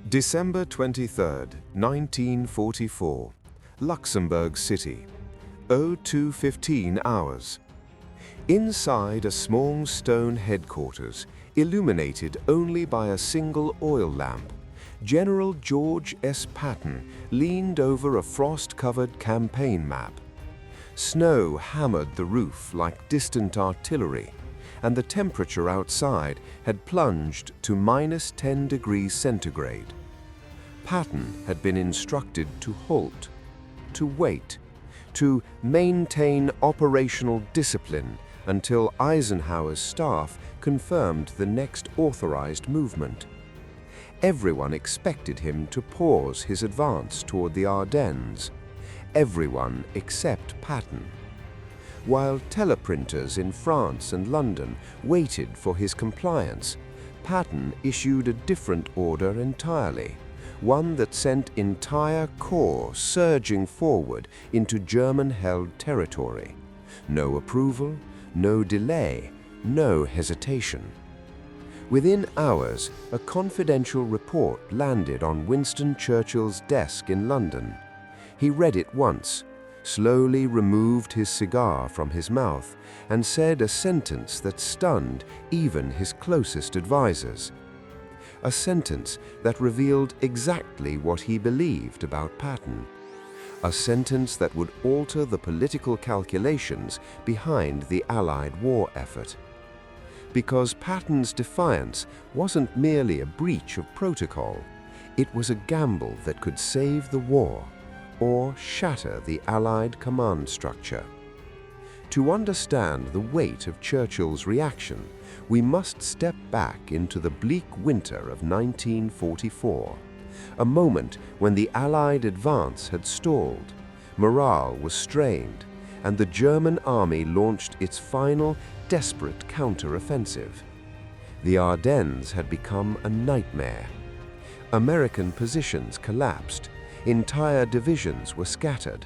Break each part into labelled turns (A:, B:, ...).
A: December 23, 1944, Luxembourg City, 02:15 hours. Inside a small stone headquarters, illuminated only by a single oil lamp, General George S. Patton leaned over a frost-covered campaign map. Snow hammered the roof like distant artillery, and the temperature outside had plunged to -10 degrees centigrade. Patton had been instructed to halt, to wait, to maintain operational discipline until Eisenhower's staff confirmed the next authorized movement. Everyone expected him to pause his advance toward the Ardennes. Everyone except Patton. While teleprinters in France and London waited for his compliance, Patton issued a different order entirely, one that sent entire corps surging forward into German-held territory. No approval, no delay, no hesitation. Within hours, a confidential report landed on Winston Churchill's desk in London. He read it once, slowly removed his cigar from his mouth, and said a sentence that stunned even his closest advisors. A sentence that revealed exactly what he believed about Patton. A sentence that would alter the political calculations behind the Allied war effort. Because Patton's defiance wasn't merely a breach of protocol, it was a gamble that could save the war or shatter the Allied command structure. To understand the weight of Churchill's reaction, we must step back into the bleak winter of 1944, a moment when the Allied advance had stalled, morale was strained, and the German army launched its final, desperate counter-offensive. The Ardennes had become a nightmare. American positions collapsed, entire divisions were scattered.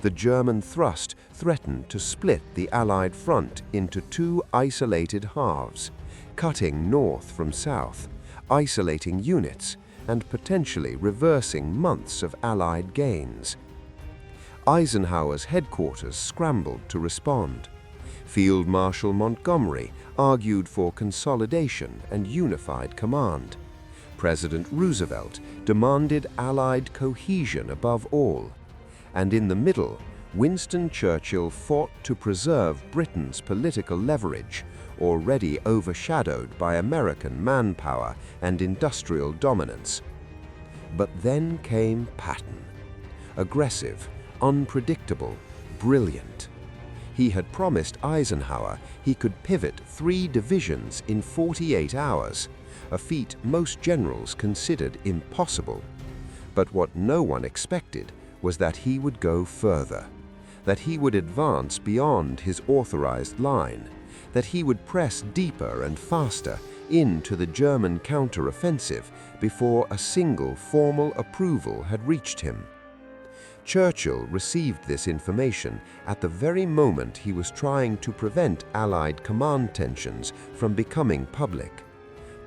A: The German thrust threatened to split the Allied front into two isolated halves, cutting north from south, isolating units, and potentially reversing months of Allied gains. Eisenhower's headquarters scrambled to respond. Field Marshal Montgomery argued for consolidation and unified command. President Roosevelt demanded Allied cohesion above all. And in the middle, Winston Churchill fought to preserve Britain's political leverage, already overshadowed by American manpower and industrial dominance. But then came Patton. Aggressive, unpredictable, brilliant. He had promised Eisenhower he could pivot 3 divisions in 48 hours, a feat most generals considered impossible. But what no one expected was that he would go further, that he would advance beyond his authorized line, that he would press deeper and faster into the German counter-offensive before a single formal approval had reached him. Churchill received this information at the very moment he was trying to prevent Allied command tensions from becoming public.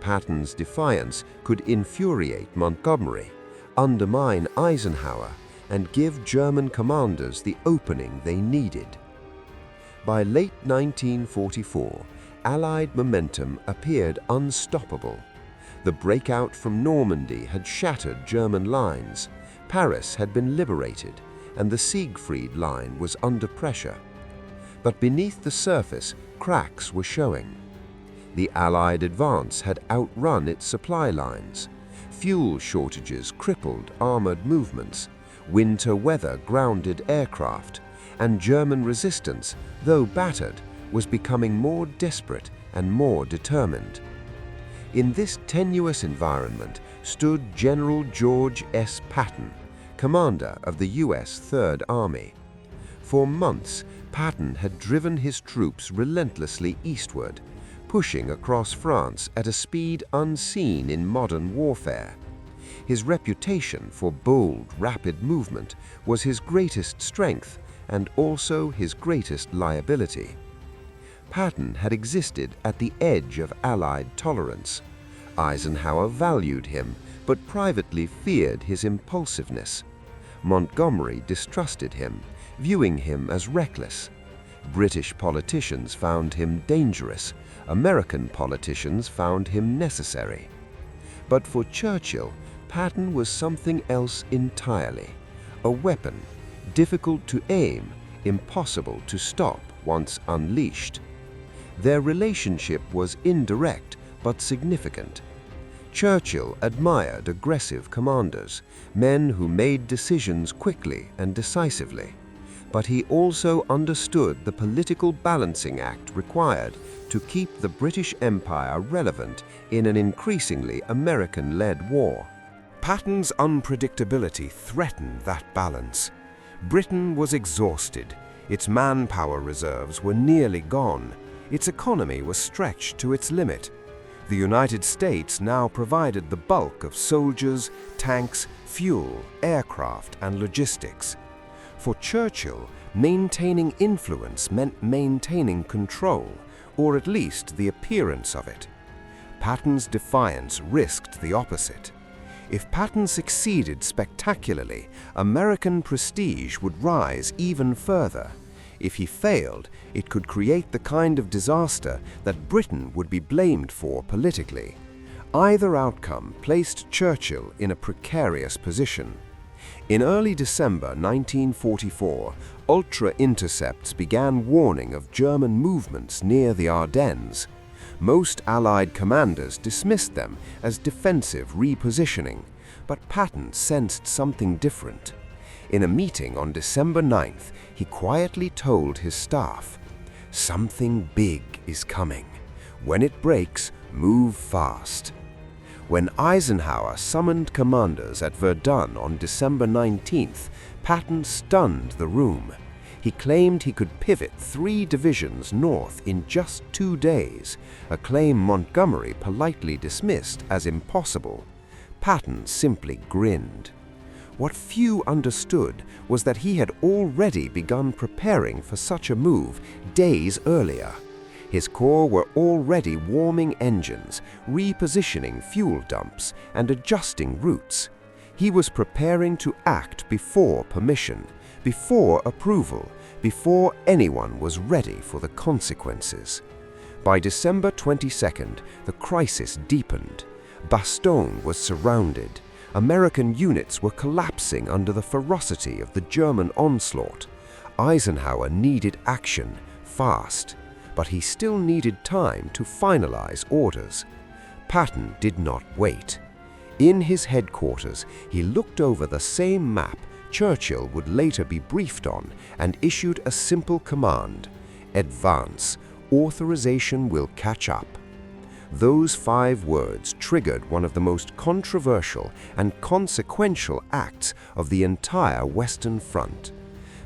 A: Patton's defiance could infuriate Montgomery, undermine Eisenhower, and give German commanders the opening they needed. By late 1944, Allied momentum appeared unstoppable. The breakout from Normandy had shattered German lines, Paris had been liberated, and the Siegfried Line was under pressure. But beneath the surface, cracks were showing. The Allied advance had outrun its supply lines. Fuel shortages crippled armored movements. Winter weather grounded aircraft, and German resistance, though battered, was becoming more desperate and more determined. In this tenuous environment stood General George S. Patton, commander of the U.S. Third Army. For months, Patton had driven his troops relentlessly eastward, pushing across France at a speed unseen in modern warfare. His reputation for bold, rapid movement was his greatest strength and also his greatest liability. Patton had existed at the edge of Allied tolerance. Eisenhower valued him,
B: but privately feared his impulsiveness. Montgomery distrusted him, viewing him as reckless. British politicians found him dangerous. American politicians found him necessary. But for Churchill, Patton was something else entirely. A weapon, difficult to aim, impossible to stop once unleashed. Their relationship was indirect but significant. Churchill admired aggressive commanders, men who made decisions quickly and decisively. But he also understood the political balancing act required to keep the British Empire relevant in an increasingly American-led war.
A: Patton's unpredictability threatened that balance. Britain was exhausted. Its manpower reserves were nearly gone. Its economy was stretched to its limit. The United States now provided the bulk of soldiers, tanks, fuel, aircraft, and logistics. For Churchill, maintaining influence meant maintaining control, or at least the appearance of it. Patton's defiance risked the opposite. If Patton succeeded spectacularly, American prestige would rise even further. If he failed, it could create the kind of disaster that Britain would be blamed for politically. Either outcome placed Churchill in a precarious position. In early December 1944, ultra-intercepts began warning of German movements near the Ardennes. Most Allied commanders dismissed them as defensive repositioning, but Patton sensed something different. In a meeting on December 9th, he quietly told his staff, "Something big is coming. When it breaks, move fast." When Eisenhower summoned commanders at Verdun on December 19th, Patton stunned the room. He claimed he could pivot 3 divisions north in just 2 days, a claim Montgomery politely dismissed as impossible. Patton simply grinned. What few understood was that he had already begun preparing for such a move days earlier. His corps were already warming engines, repositioning fuel dumps, and adjusting routes. He was preparing to act before permission, before approval, before anyone was ready for the consequences. By December 22nd, the crisis deepened. Bastogne was surrounded. American units were collapsing under the ferocity of the German onslaught. Eisenhower needed action, fast, but he still needed time to finalize orders. Patton did not wait. In his headquarters, he looked over the same map Churchill would later be briefed on and issued a simple command: "Advance. Authorization will catch up." Those 5 words triggered one of the most controversial and consequential acts of the entire Western Front.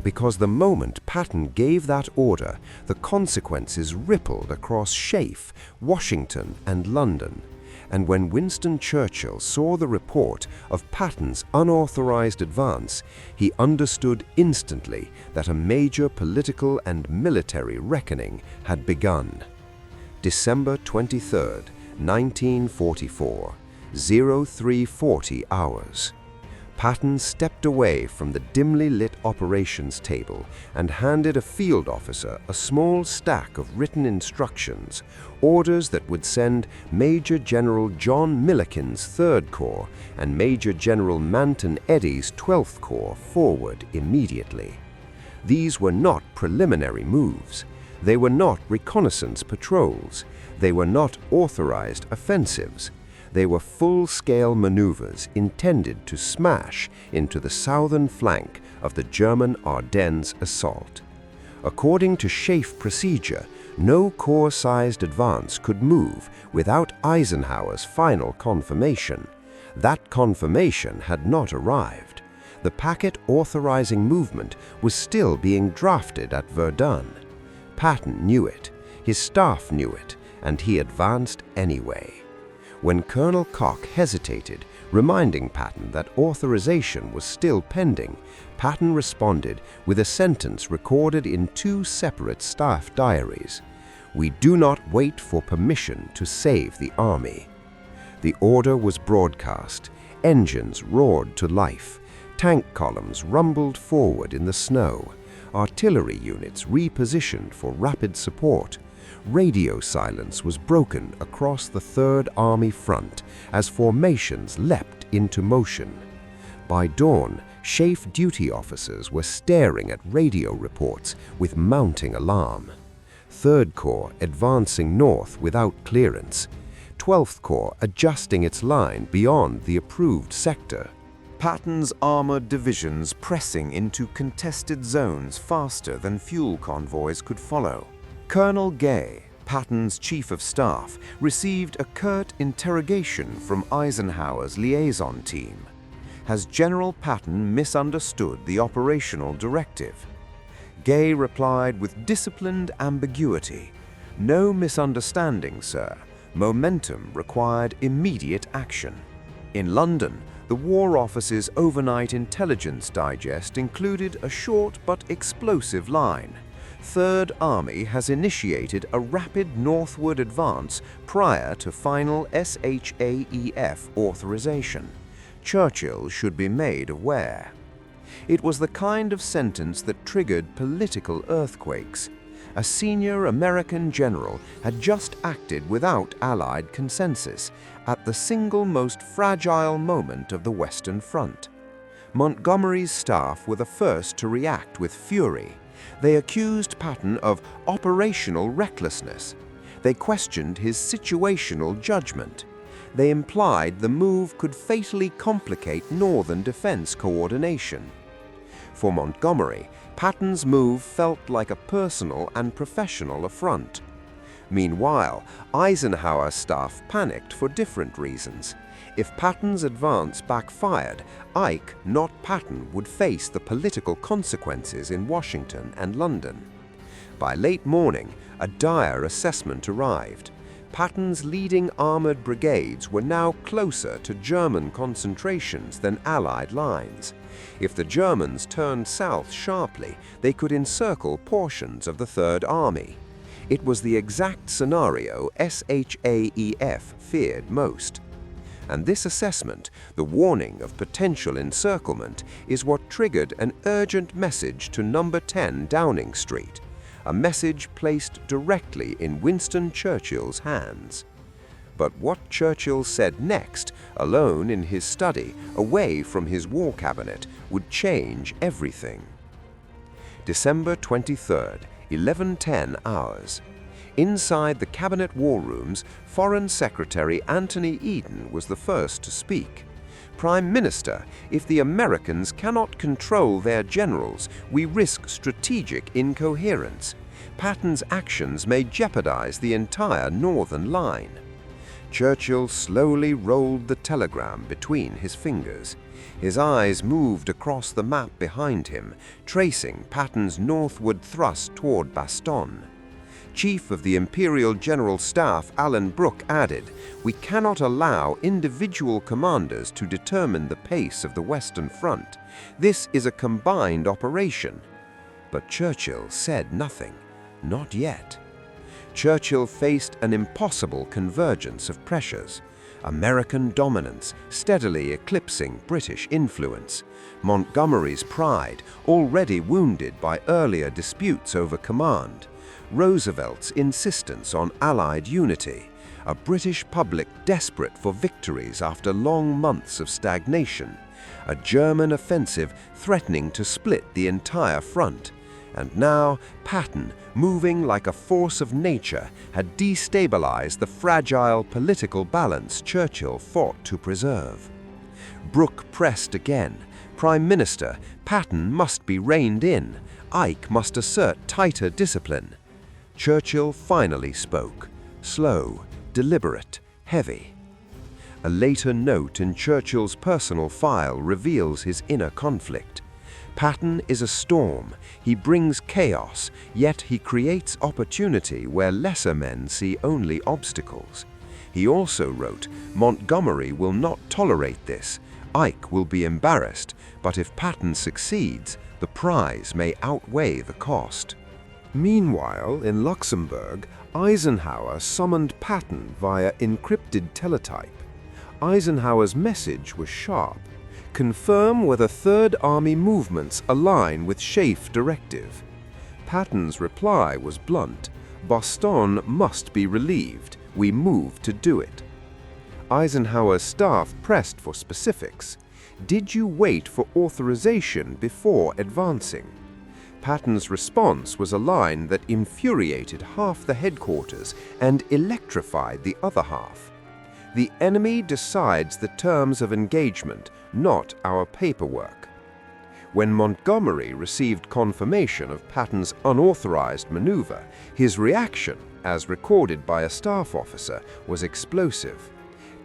A: Because the moment Patton gave that order, the consequences rippled across Schaeff, Washington, and London. And when Winston Churchill saw the report of Patton's unauthorized advance, he understood instantly that a major political and military reckoning had begun. December 23, 1944, 0340 hours. Patton stepped away from the dimly lit operations table and handed a field officer a small stack of written instructions, orders that would send Major General John Milliken's 3rd Corps and Major General Manton Eddy's 12th Corps forward immediately. These were not preliminary moves. They were not reconnaissance patrols. They were not authorized offensives. They were full-scale maneuvers intended to smash into the southern flank of the German Ardennes assault. According to Schaeff procedure, no corps-sized advance could move without Eisenhower's final confirmation. That confirmation had not arrived. The packet authorizing movement was still being drafted at Verdun. Patton knew it, his staff knew it, and he advanced anyway. When Colonel Koch hesitated, reminding Patton that authorization was still pending, Patton responded with a sentence recorded in 2 separate staff diaries: "We do not wait for permission to save the army." The order was broadcast.
B: Engines roared to life. Tank columns rumbled forward in the snow. Artillery units repositioned for rapid support. Radio silence was broken across the Third Army front as formations leapt into motion. By dawn, SHAEF duty officers were staring at radio reports with mounting alarm. 3rd Corps advancing north without clearance. 12th Corps adjusting its line beyond the approved sector.
A: Patton's armored divisions pressing into contested zones faster than fuel convoys could follow. Colonel Gay, Patton's chief of staff, received a curt interrogation from Eisenhower's liaison team. Has General Patton misunderstood the operational directive? Gay replied with disciplined ambiguity. No misunderstanding, sir. Momentum required immediate action. In London, the War Office's overnight intelligence digest included a short but explosive line. Third Army has initiated a rapid northward advance prior to final SHAEF authorization. Churchill should be made aware. It was the kind of sentence that triggered political earthquakes. A senior American general had just acted without Allied consensus at the single most fragile moment of the Western Front. Montgomery's staff were the first to react with fury. They accused Patton of operational recklessness. They questioned his situational judgment. They implied the move could fatally complicate Northern defense coordination. For Montgomery, Patton's move felt like a personal and professional affront. Meanwhile, Eisenhower's staff panicked for different reasons. If Patton's advance backfired, Ike, not Patton, would face the political consequences in Washington and London. By late morning, a dire assessment arrived. Patton's leading armored brigades were now closer to German concentrations than Allied lines. If the Germans turned south sharply, they could encircle portions of the Third Army. It was the exact scenario SHAEF feared most. And this assessment, the warning of potential encirclement, is what triggered an urgent message to No. 10 Downing Street, a message placed directly in Winston Churchill's hands. But what Churchill said next, alone in his study, away from his war cabinet, would change everything. December 23rd, 11:10 hours. Inside the Cabinet War Rooms, Foreign Secretary Anthony Eden was the first to speak. Prime Minister, if the Americans cannot control their generals, we risk strategic incoherence. Patton's actions may jeopardize the entire Northern line. Churchill slowly rolled the telegram between his fingers. His eyes moved across the map behind him, tracing Patton's northward thrust toward Bastogne. Chief of the Imperial General Staff Alan Brooke added, "We cannot allow individual commanders to determine the pace of the Western Front. This is a combined operation." But Churchill said nothing. Not yet. Churchill faced an impossible convergence of pressures. American dominance steadily eclipsing British influence. Montgomery's pride, already wounded by earlier disputes over command. Roosevelt's insistence on Allied unity. A British public desperate for victories after long months of stagnation. A German offensive threatening to split the entire front. And now, Patton, moving like a force of nature, had destabilized the fragile political balance Churchill fought to preserve. Brooke pressed again. Prime Minister, Patton must be reined in. Ike must assert tighter discipline. Churchill finally spoke, slow, deliberate, heavy. A later note in Churchill's personal file reveals his inner conflict. Patton is a storm. He brings chaos, yet he creates opportunity where lesser men see only obstacles. He also wrote, "Montgomery will not tolerate this. Ike will be embarrassed, but if Patton succeeds, the prize may outweigh the cost." Meanwhile, in Luxembourg, Eisenhower summoned Patton via encrypted teletype. Eisenhower's message was sharp. Confirm whether Third Army movements align with SHAEF directive. Patton's reply was blunt. Boston must be relieved. We move to do it. Eisenhower's staff pressed for specifics. Did you wait for authorization before advancing? Patton's response was a line that infuriated half the headquarters and electrified the other half. The enemy decides the terms of engagement, not our paperwork. When Montgomery received confirmation of Patton's unauthorized maneuver, his reaction, as recorded by a staff officer, was explosive.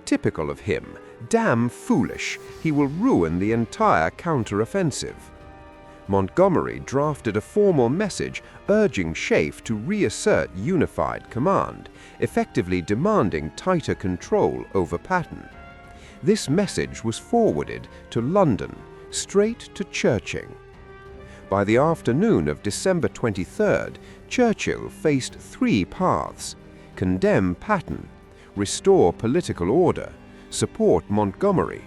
A: Typical of him, damn foolish, he will ruin the entire counteroffensive. Montgomery drafted a formal message urging SHAEF to reassert unified command, effectively demanding tighter control over Patton. This message was forwarded to London, straight to Churchill. By the afternoon of December 23rd, Churchill faced three paths: condemn Patton, restore political order, support Montgomery,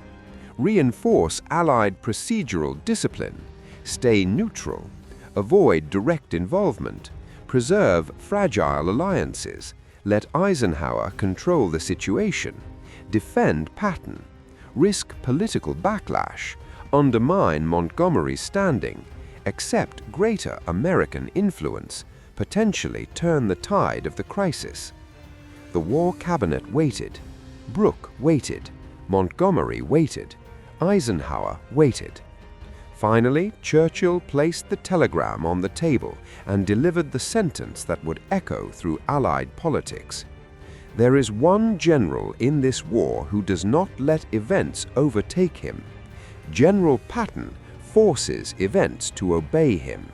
A: reinforce Allied procedural discipline, stay neutral, avoid direct involvement, preserve fragile alliances, let Eisenhower control the situation, defend Patton, risk political backlash, undermine Montgomery's standing, accept greater American influence, potentially turn the tide of the crisis. The War Cabinet waited. Brooke waited. Montgomery waited. Eisenhower waited. Finally, Churchill placed the telegram on the table and delivered the sentence that would echo through Allied politics. There is one general in this war who does not let events overtake him. General Patton forces events to obey him.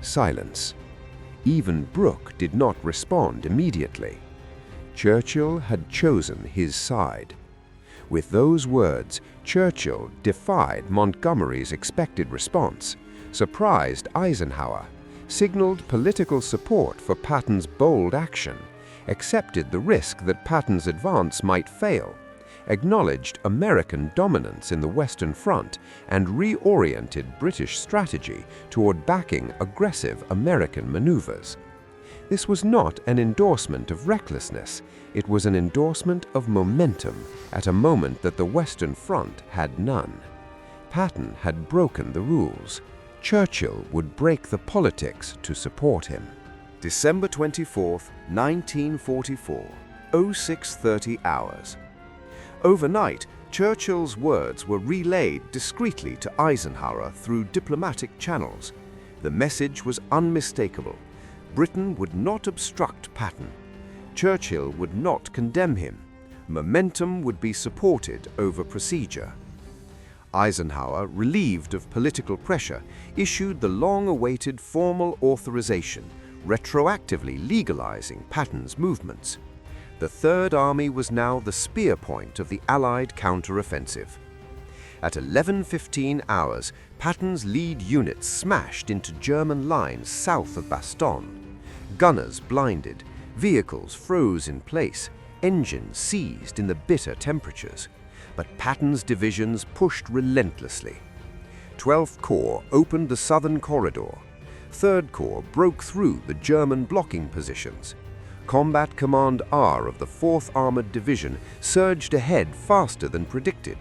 A: Silence. Even Brooke did not respond immediately. Churchill had chosen his side. With those words, Churchill defied Montgomery's expected response, surprised Eisenhower, signaled political support for Patton's bold action, accepted the risk that Patton's advance might fail, acknowledged American dominance in the Western Front, and reoriented British strategy toward backing aggressive American maneuvers. This was not an endorsement of recklessness, it was an endorsement of momentum at a moment that the Western Front had none. Patton had broken the rules. Churchill would break the politics to support him. December 24, 1944, 0630 hours. Overnight, Churchill's words were relayed discreetly to Eisenhower through diplomatic channels. The message was unmistakable. Britain would not obstruct Patton. Churchill would not condemn him. Momentum would be supported over procedure. Eisenhower, relieved of political pressure, issued the long-awaited formal authorization, retroactively legalizing Patton's movements. The Third Army was now the spear point of the Allied counteroffensive. At 11:15 hours, Patton's lead units smashed into German lines south of Bastogne. Gunners blinded, vehicles froze in place, engines seized in the bitter temperatures. But Patton's divisions pushed relentlessly. 12th Corps opened the southern corridor. 3rd Corps broke through the German blocking positions. Combat Command R of the 4th Armored Division surged ahead faster than predicted.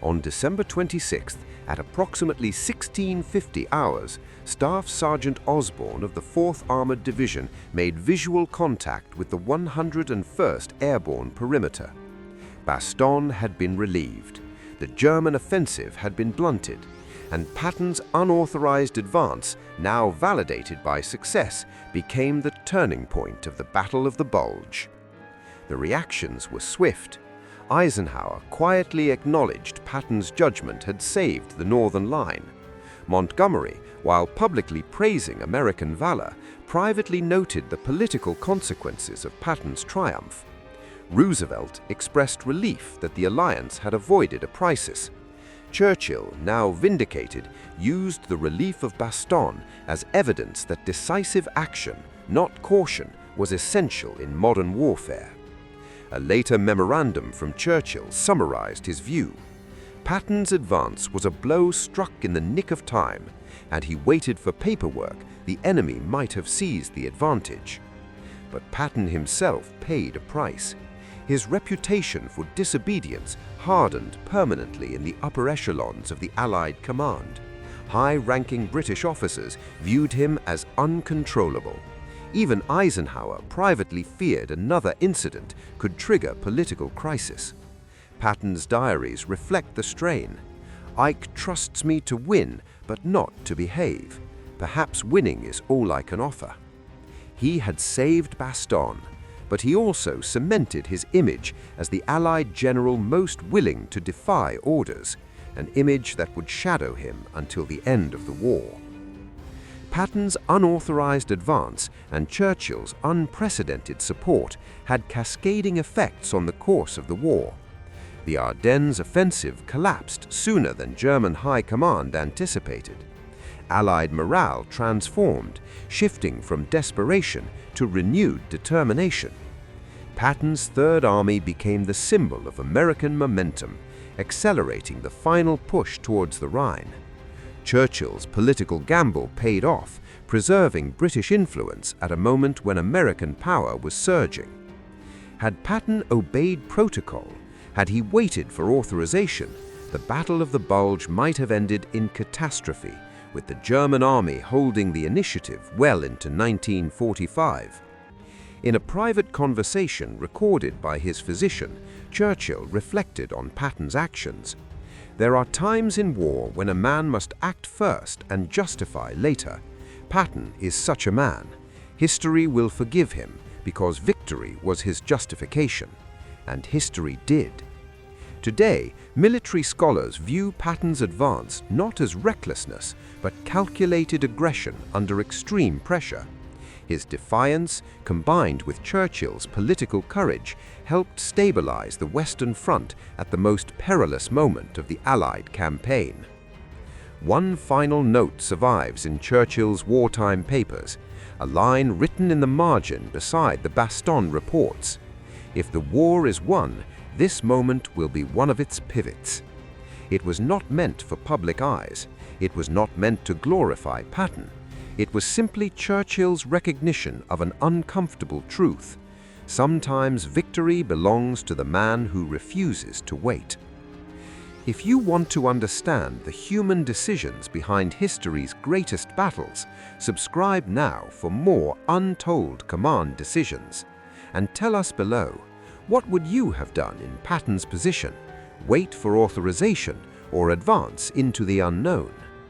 A: On December 26th, at approximately 1650 hours, Staff Sergeant Osborne of the 4th Armored Division made visual contact with the 101st Airborne perimeter. Bastogne had been relieved, the German offensive had been blunted, and Patton's unauthorized advance, now validated by success, became the turning point of the Battle of the Bulge. The reactions were swift. Eisenhower quietly acknowledged Patton's judgment had saved the Northern Line. Montgomery, while publicly praising American valor, privately noted the political consequences of Patton's triumph. Roosevelt expressed relief that the alliance had avoided a crisis. Churchill, now vindicated, used the relief of Bastogne as evidence that decisive action, not caution, was essential in modern warfare.
B: A later memorandum from Churchill summarized his view. Patton's advance was a blow struck in the nick of time. Had he waited for paperwork, the enemy might have seized the advantage. But Patton himself paid a price. His reputation for disobedience hardened permanently in the upper echelons of the Allied command. High-ranking British officers viewed him as uncontrollable. Even Eisenhower privately feared another incident could trigger political crisis. Patton's diaries reflect the strain. "Ike trusts me to win, but not to behave. Perhaps winning is all I can offer." He had saved Bastogne, but he also cemented his image as the Allied general most willing to defy orders, an image that would shadow him until the end of the war. Patton's unauthorized advance and Churchill's unprecedented support had cascading effects on the course of the war. The Ardennes offensive collapsed sooner than German high command anticipated. Allied morale transformed, shifting from desperation to renewed determination. Patton's Third Army became the symbol of American momentum, accelerating the final push towards the Rhine. Churchill's political gamble paid off, preserving British influence at a moment when American power was surging. Had Patton obeyed protocol, had he waited for authorization, the Battle of the Bulge might have ended in catastrophe, with the German army holding the initiative well into 1945. In a private conversation recorded by his physician, Churchill reflected on Patton's actions. "There are times in war when a man must act first and justify later. Patton is such a man. History will forgive him because victory was his justification." And history did. Today, military scholars view Patton's advance not as recklessness, but calculated aggression under extreme pressure. His defiance, combined with Churchill's political courage, helped stabilize the Western Front at the most perilous moment of the Allied campaign. One final note survives in Churchill's wartime papers, a line written in the margin beside the Bastogne reports. "If the war is won, this moment will be one of its pivots." It was not meant for public eyes. It was not meant to glorify Patton. It was simply Churchill's recognition of an uncomfortable truth. Sometimes victory belongs to the man who refuses to wait. If you want to understand the human decisions behind history's greatest battles, subscribe now for more untold command decisions. And tell us below, what would you have done in Patton's position? Wait for authorization or advance into the unknown?